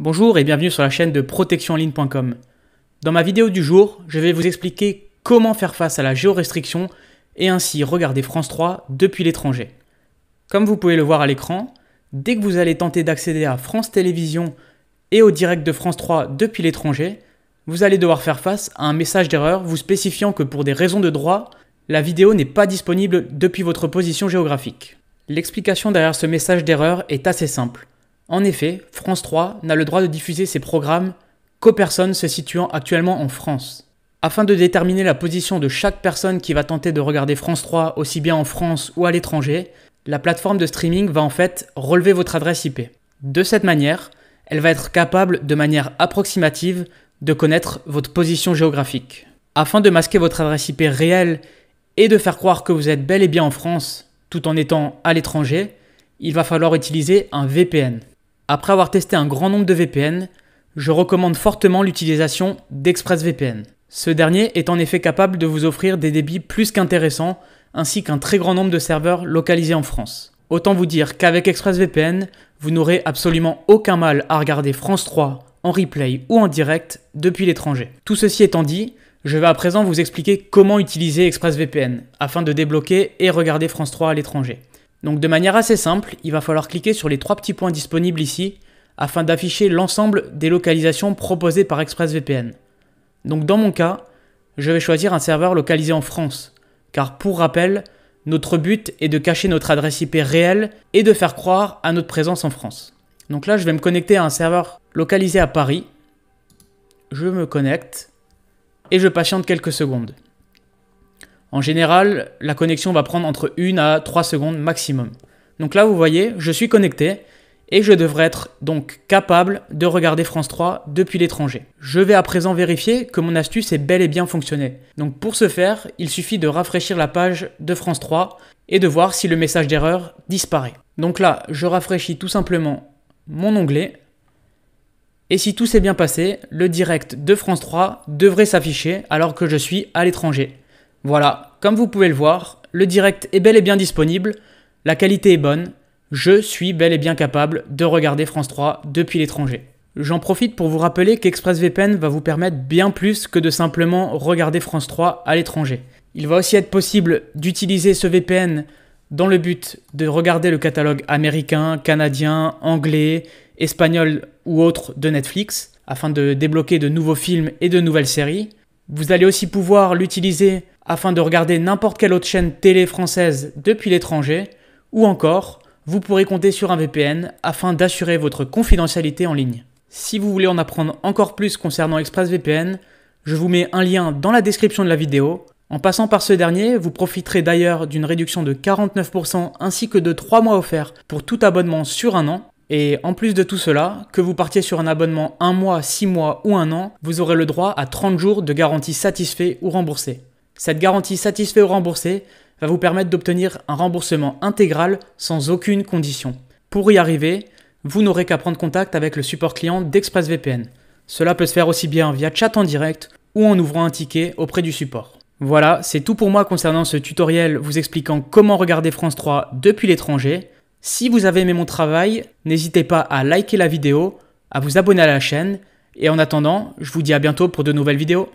Bonjour et bienvenue sur la chaîne de protectionenligne.com. Dans ma vidéo du jour, je vais vous expliquer comment faire face à la géorestriction et ainsi regarder France 3 depuis l'étranger. Comme vous pouvez le voir à l'écran, dès que vous allez tenter d'accéder à France Télévisions et au direct de France 3 depuis l'étranger, vous allez devoir faire face à un message d'erreur vous spécifiant que pour des raisons de droit, la vidéo n'est pas disponible depuis votre position géographique. L'explication derrière ce message d'erreur est assez simple. En effet, France 3 n'a le droit de diffuser ses programmes qu'aux personnes se situant actuellement en France. Afin de déterminer la position de chaque personne qui va tenter de regarder France 3 aussi bien en France ou à l'étranger, la plateforme de streaming va en fait relever votre adresse IP. De cette manière, elle va être capable de manière approximative de connaître votre position géographique. Afin de masquer votre adresse IP réelle et de faire croire que vous êtes bel et bien en France tout en étant à l'étranger, il va falloir utiliser un VPN. Après avoir testé un grand nombre de VPN, je recommande fortement l'utilisation d'ExpressVPN. Ce dernier est en effet capable de vous offrir des débits plus qu'intéressants ainsi qu'un très grand nombre de serveurs localisés en France. Autant vous dire qu'avec ExpressVPN, vous n'aurez absolument aucun mal à regarder France 3 en replay ou en direct depuis l'étranger. Tout ceci étant dit, je vais à présent vous expliquer comment utiliser ExpressVPN afin de débloquer et regarder France 3 à l'étranger. Donc de manière assez simple, il va falloir cliquer sur les trois petits points disponibles ici afin d'afficher l'ensemble des localisations proposées par ExpressVPN. Donc dans mon cas, je vais choisir un serveur localisé en France, car pour rappel, notre but est de cacher notre adresse IP réelle et de faire croire à notre présence en France. Donc là, je vais me connecter à un serveur localisé à Paris. Je me connecte et je patiente quelques secondes. En général, la connexion va prendre entre 1 à 3 secondes maximum. Donc là, vous voyez, je suis connecté et je devrais être donc capable de regarder France 3 depuis l'étranger. Je vais à présent vérifier que mon astuce ait bel et bien fonctionné. Donc pour ce faire, il suffit de rafraîchir la page de France 3 et de voir si le message d'erreur disparaît. Donc là, je rafraîchis tout simplement mon onglet. Et si tout s'est bien passé, le direct de France 3 devrait s'afficher alors que je suis à l'étranger. Voilà, comme vous pouvez le voir, le direct est bel et bien disponible, la qualité est bonne, je suis bel et bien capable de regarder France 3 depuis l'étranger. J'en profite pour vous rappeler qu'ExpressVPN va vous permettre bien plus que de simplement regarder France 3 à l'étranger. Il va aussi être possible d'utiliser ce VPN dans le but de regarder le catalogue américain, canadien, anglais, espagnol ou autre de Netflix, afin de débloquer de nouveaux films et de nouvelles séries. Vous allez aussi pouvoir l'utiliser afin de regarder n'importe quelle autre chaîne télé française depuis l'étranger, ou encore, vous pourrez compter sur un VPN afin d'assurer votre confidentialité en ligne. Si vous voulez en apprendre encore plus concernant ExpressVPN, je vous mets un lien dans la description de la vidéo. En passant par ce dernier, vous profiterez d'ailleurs d'une réduction de 49% ainsi que de 3 mois offerts pour tout abonnement sur un an. Et en plus de tout cela, que vous partiez sur un abonnement 1 mois, 6 mois ou 1 an, vous aurez le droit à 30 jours de garantie satisfait ou remboursé. Cette garantie satisfait ou remboursée va vous permettre d'obtenir un remboursement intégral sans aucune condition. Pour y arriver, vous n'aurez qu'à prendre contact avec le support client d'ExpressVPN. Cela peut se faire aussi bien via chat en direct ou en ouvrant un ticket auprès du support. Voilà, c'est tout pour moi concernant ce tutoriel vous expliquant comment regarder France 3 depuis l'étranger. Si vous avez aimé mon travail, n'hésitez pas à liker la vidéo, à vous abonner à la chaîne et en attendant, je vous dis à bientôt pour de nouvelles vidéos.